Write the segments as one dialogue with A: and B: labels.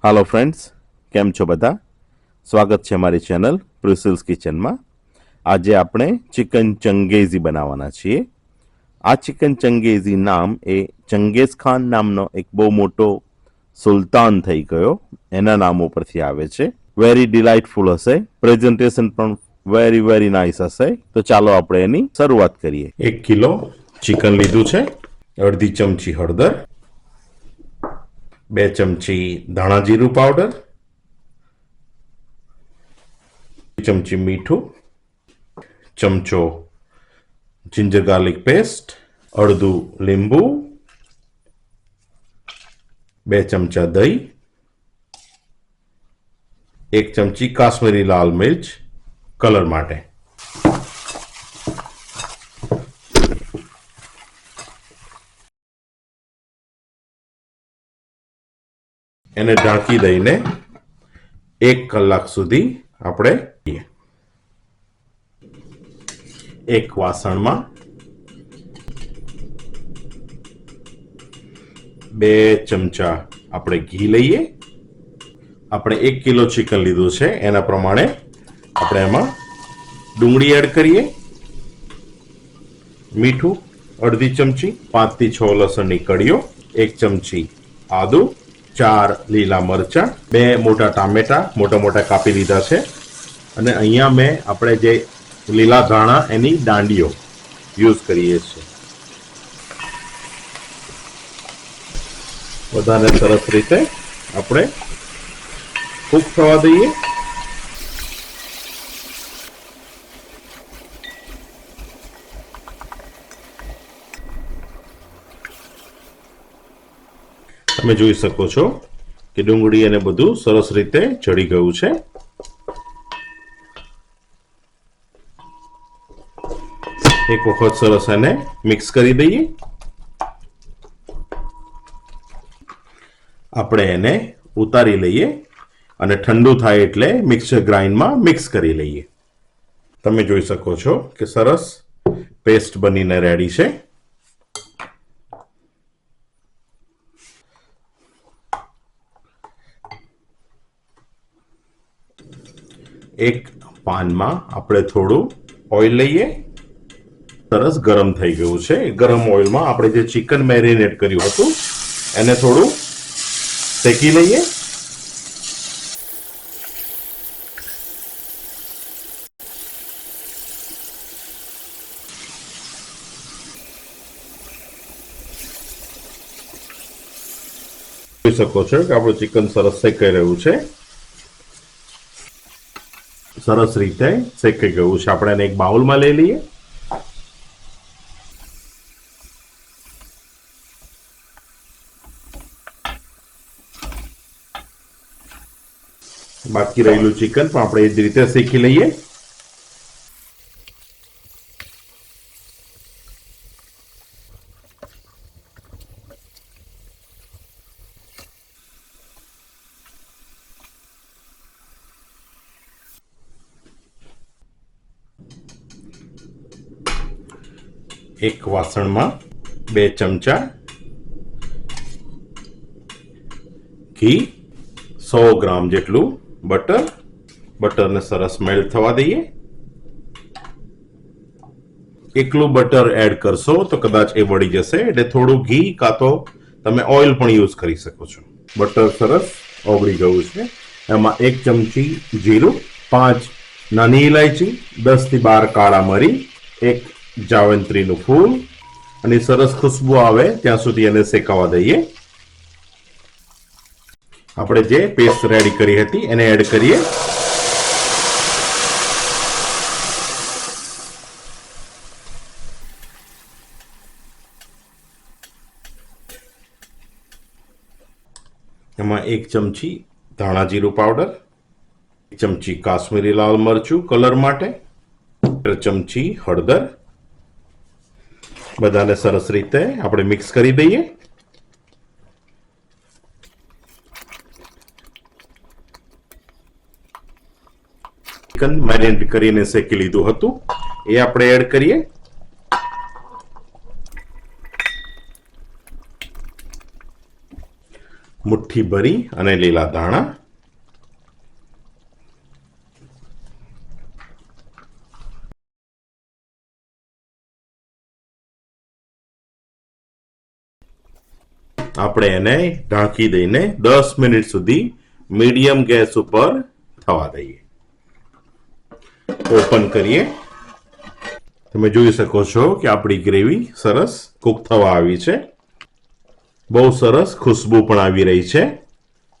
A: હાલો friends, કેમ છો બધા? સ્વાગત છે મારી ચેનલ પ્રિસિલ્સ કિચનમાં. આજે આપણે ચિકન ચંગેઝી બનાવવાના છીએ. આ ચિકન ચંગેઝી નામ એ ચંગેઝ ખાન નામનો એક બહુ મોટો સુલતાન થઈ ગયો એના નામ ઉપરથી આવે છે. વેરી ડિલાઇટફુલ હશે, પ્રેઝન્ટેશન પણ વેરી નાઇસ હશે. તો ચાલો આપણે એની શરૂઆત કરીએ. 1 કિલો ચિકન લીધું છે, અડધી ચમચી હળદર, 2 ચમચી ધાણા જીરું પાવડર, 2 ચમચી મીઠું, ચમચો જિંજર ગાર્લિક પેસ્ટ, અડધું લીંબુ, 2 ચમચા દહીં, 1 ચમચી કાશ્મીરી લાલ મિર્ચ કલર માટે. એને ઢાંકી દઈને 1 કલાક સુધી આપણે એક વાસણમાં 2 ચમચા આપણે ઘી લઈએ. આપણે 1 કિલો ચિકન લીધું છે એના પ્રમાણે આપણે એમાં ડુંગળી એડ કરીએ, મીઠું અડધી ચમચી, 5 થી 6 લસણની કળીઓ, 1 ચમચી આદુ, 4 લીલા મરચા, 2 મોટા ટામેટા મોટા કાપી લીધા છે, અને અહીંયા મેં આપણે જે લીલા ધાણા એની દાંડીઓ યુઝ કરીએ છીએ. બધાને સરસ રીતે આપણે કૂક થવા દઈએ. તમે જોઈ શકો છો કે ડુંગળી અને બધું સરસ રીતે ચડી ગયું છે. એક વખત સરસ એને મિક્સ કરી દઈએ. આપણે એને ઉતારી લઈએ અને ઠંડુ થાય એટલે મિક્સર ગ્રાઇન્ડમાં મિક્સ કરી લઈએ. તમે જોઈ શકો છો કે સરસ પેસ્ટ બનીને રેડી છે. એક પાનમાં આપણે થોડું ઓઇલ લઈએ. સરસ ગરમ થઈ ગયું છે. ગરમ ઓઇલમાં આપણે જે ચિકન મેરિનેટ કર્યું હતું એને થોડું શેકી લઈએ. જોઈ શકો છો કે આપણું ચિકન સરસ શેકાઈ રહ્યું છે. સરસ રીતે શેકાઈ ગયું છે. આપણે એને એક બાઉલમાં લઈ લઈએ. બાકી રહેલું ચિકન પણ આપણે એ જ રીતે શેકી લઈએ. એક વાસણમાં 2 ચમચા ઘી, 100 ગ્રામ જેટલું બટરને સરસ મેલ્ટ થવા દઈએ. એકલું બટર એડ કરશો તો કદાચ એ વળી જશે, એટલે થોડું ઘી કાં તો તમે ઓઇલ પણ યુઝ કરી શકો છો. બટર સરસ ઓગળી ગયું છે. એમાં 1 ચમચી જીરું, 5 નાની ઇલાયચી, 10 થી 12 કાળા મરી, 1 જાવંત્રીનું ફૂલ, અને સરસ ખુશ્બુ આવે ત્યાં સુધી એને શેકાવા દઈએ. આપણે જે પેસ્ટ રેડી કરી હતી એને એડ કરીએ. એમાં 1 ચમચી ધાણા જીરું પાવડર, 1 ચમચી કાશ્મીરી લાલ મરચું કલર માટે, 1 ચમચી હળદર. બધાને સરસ રીતે આપણે મિક્સ કરી દઈએ. ચિકન મેરિનેટ કરીને શેકી લીધું હતું એ આપણે એડ કરીએ. મુઠ્ઠી ભરી અને લીલા ધાણા, આપણે એને ઢાંકી દઈને 10 મિનિટ સુધી મીડિયમ ગેસ ઉપર થવા દઈએ. ઓપન કરીએ. તમે જોઈ શકો છો કે આપણી ગ્રેવી સરસ કૂક થવા આવી છે. બહુ સરસ ખુશ્બુ પણ આવી રહી છે.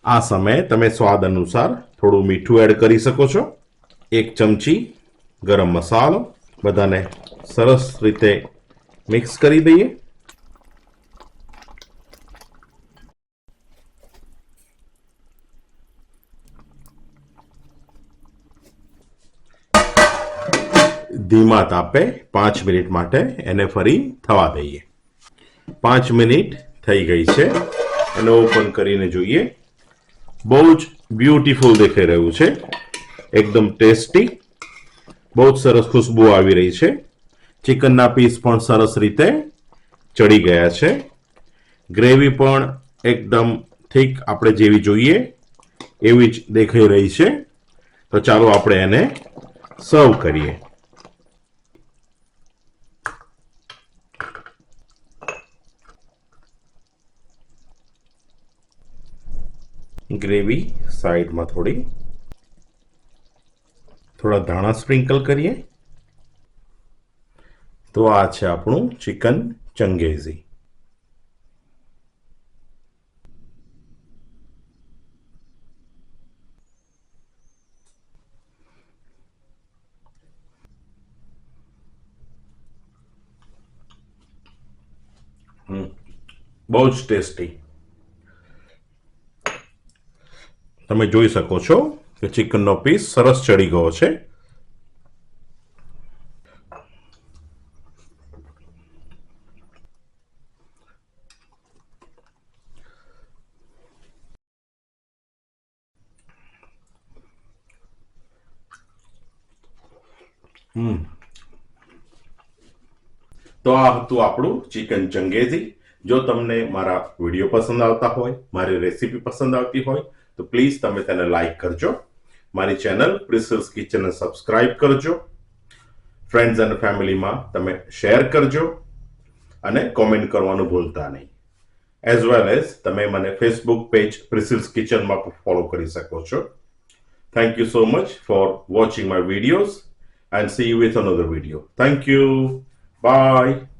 A: આ સમયે તમે સ્વાદ અનુસાર થોડું મીઠું એડ કરી શકો છો. 1 ચમચી ગરમ મસાલો. બધાને સરસ રીતે મિક્સ કરી દઈએ. ધીમા તાપે 5 મિનિટ માટે એને ફરી થવા દઈએ. 5 મિનિટ થઈ ગઈ છે. એને ઓપન કરીને જોઈએ. બહુ જ બ્યુટીફુલ દેખાઈ રહ્યું છે. એકદમ ટેસ્ટી. બહુ જ સરસ ખુશ્બુ આવી રહી છે. ચિકનના પીસ પણ સરસ રીતે ચડી ગયા છે. ગ્રેવી પણ એકદમ ઠીક આપણે જેવી જોઈએ એવી જ દેખાઈ રહી છે. તો ચાલો આપણે એને સર્વ કરીએ. ગ્રેવી સાઈડમાં થોડા ધાણા સ્પ્રિંકલ કરીએ. તો આ છે આપણું ચિકન ચંગેઝી. બહુ જ ટેસ્ટી. તમે જોઈ શકો છો કે ચિકનનો પીસ સરસ ચડી ગયો છે. તો આ હતું આપણું ચિકન ચંગેઝી. જો તમને મારા વિડીયો પસંદ આવતા હોય, મારી રેસીપી પસંદ આવતી હોય તો પ્લીઝ તમે તેને લાઈક કરજો. મારી ચેનલ પ્રિસલ્સ કિચનને સબસ્ક્રાઇબ કરજો. ફ્રેન્ડ્સ અને ફેમિલીમાં તમે શેર કરજો અને કોમેન્ટ કરવાનું ભૂલતા નહીં. એઝ વેલ એઝ તમે મને ફેસબુક પેજ પ્રિસલ્સ કિચનમાં ફોલો કરી શકો છો. Thank you so much for watching my videos and see you with another video. Thank you. Bye.